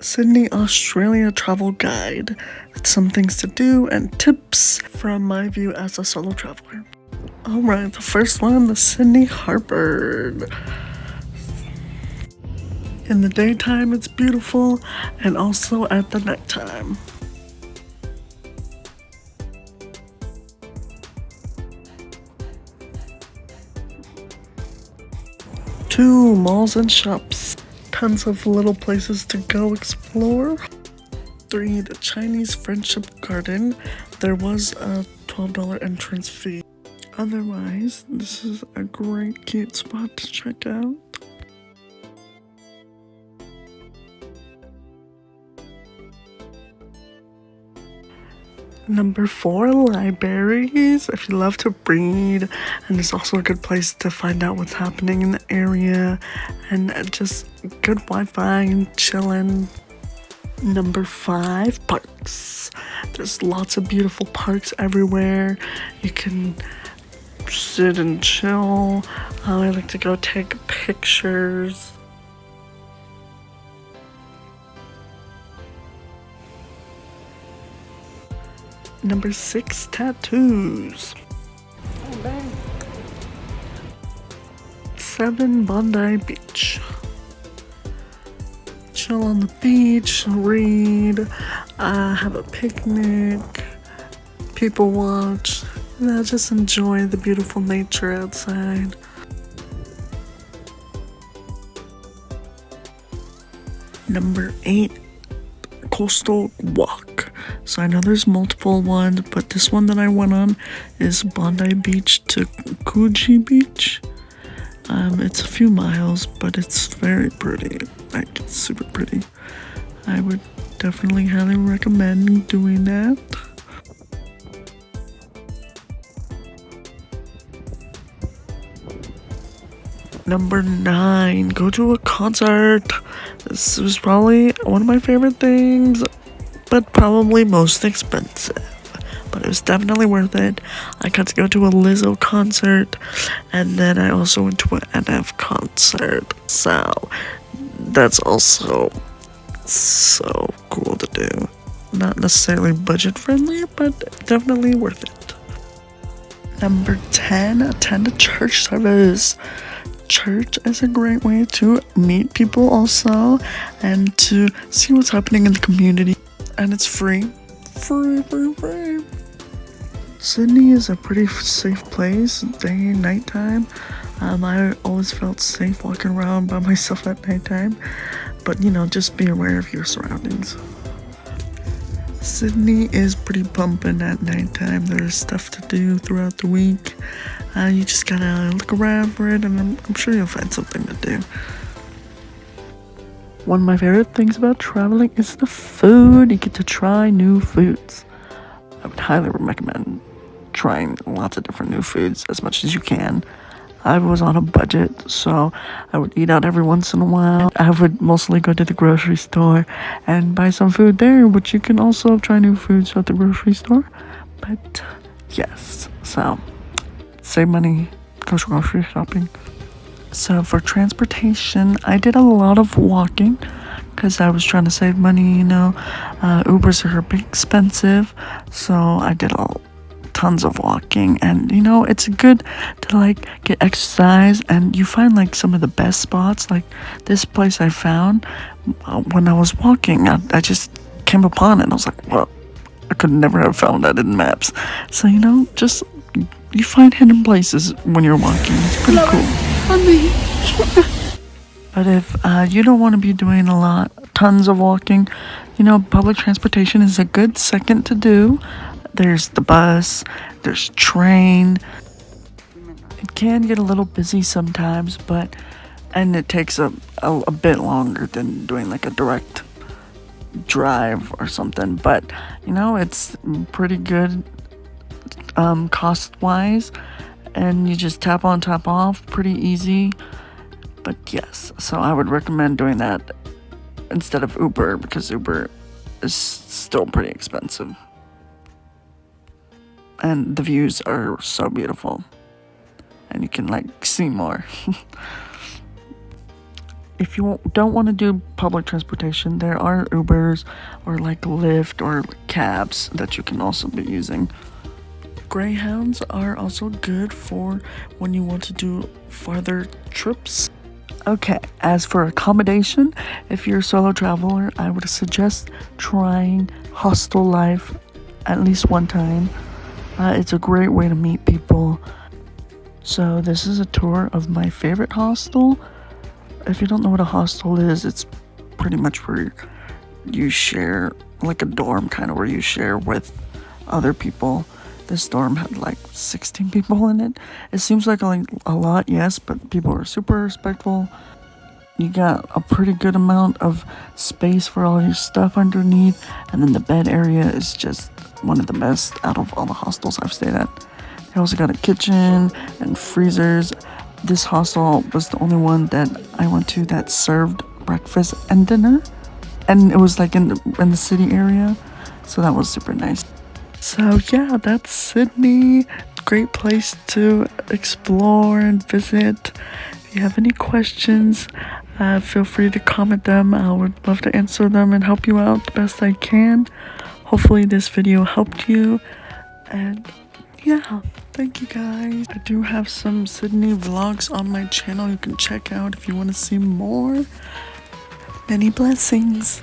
Sydney, Australia travel guide. Some things to do and tips from my view as a solo traveler. Alright, the first one, the Sydney Harbour. In the daytime, it's beautiful, and also at the nighttime. Two, malls and shops. Tons of little places to go explore. 3, the Chinese Friendship Garden. There was a $12 entrance fee. Otherwise, this is a great cute spot to check out. Number 4, libraries. If you love to read, and it's also a good place to find out what's happening in the area, and just good Wi-Fi and chillin'. Number 5, parks. There's lots of beautiful parks everywhere. You can sit and chill. I like to go take pictures. Number 6, tattoos. 7, Bondi Beach. Chill on the beach, read, have a picnic, people watch, just enjoy the beautiful nature outside. Number 8, coastal walk. So I know there's multiple ones, but this one that I went on is Bondi Beach to Coogee Beach. It's a few miles, but it's very pretty. Like, it's super pretty. I would definitely highly recommend doing that. Number 9, go to a concert. This was probably one of my favorite things, but probably most expensive. But it was definitely worth it. I got to go to a Lizzo concert, and then I also went to an NF concert. So that's also so cool to do. Not necessarily budget friendly, but definitely worth it. Number 10, attend a church service. Church is a great way to meet people also, and to see what's happening in the community. And it's free. Free. Sydney is a pretty safe place, day and nighttime. I always felt safe walking around by myself at nighttime, but just be aware of your surroundings. Sydney is pretty bumping at nighttime. There's stuff to do throughout the week. You just gotta look around for it, and I'm sure you'll find something to do. One of my favorite things about traveling is the food. You get to try new foods. I would highly recommend trying lots of different new foods as much as you can. I was on a budget, so I would eat out every once in a while. I would mostly go to the grocery store and buy some food there, but you can also try new foods at the grocery store. But yes, so save money, go grocery shopping. So for transportation, I did a lot of walking because I was trying to save money, Ubers are a bit expensive, so I did tons of walking, and it's good to get exercise, and you find some of the best spots. Like this place I found when I was walking, I just came upon it, and I was like, well, I could never have found that in maps. So just you find hidden places when you're walking. It's pretty cool. But if you don't want to be doing tons of walking, public transportation is a good second to do. There's the bus, there's train. It can get a little busy sometimes, and it takes a bit longer than doing a direct drive or something. But, it's pretty good cost-wise, and you just tap on, tap off, pretty easy. But yes, so I would recommend doing that instead of Uber, because Uber is still pretty expensive. And the views are so beautiful, and you can see more. if you don't want to do public transportation, there are Ubers or like Lyft or cabs that you can also be using. Greyhounds are also good for when you want to do farther trips. Okay, as for accommodation, if you're a solo traveler, I would suggest trying hostel life at least one time. It's a great way to meet people. So this is a tour of my favorite hostel. If you don't know what a hostel is, it's pretty much where you share, like a dorm kind of, where you share with other people. This dorm had like 16 people in it. It seems like a lot, yes, but people are super respectful. You got a pretty good amount of space for all your stuff underneath, and then the bed area is just one of the best out of all the hostels I've stayed at. They also got a kitchen and freezers. This hostel was the only one that I went to that served breakfast and dinner, and it was like in the city area, so that was super nice. So yeah, that's Sydney. Great place to explore and visit. If you have any questions, feel free to comment them. I would love to answer them and help you out the best I can. Hopefully this video helped you, and yeah, thank you guys. I do have some Sydney vlogs on my channel you can check out if you want to see more. Many blessings.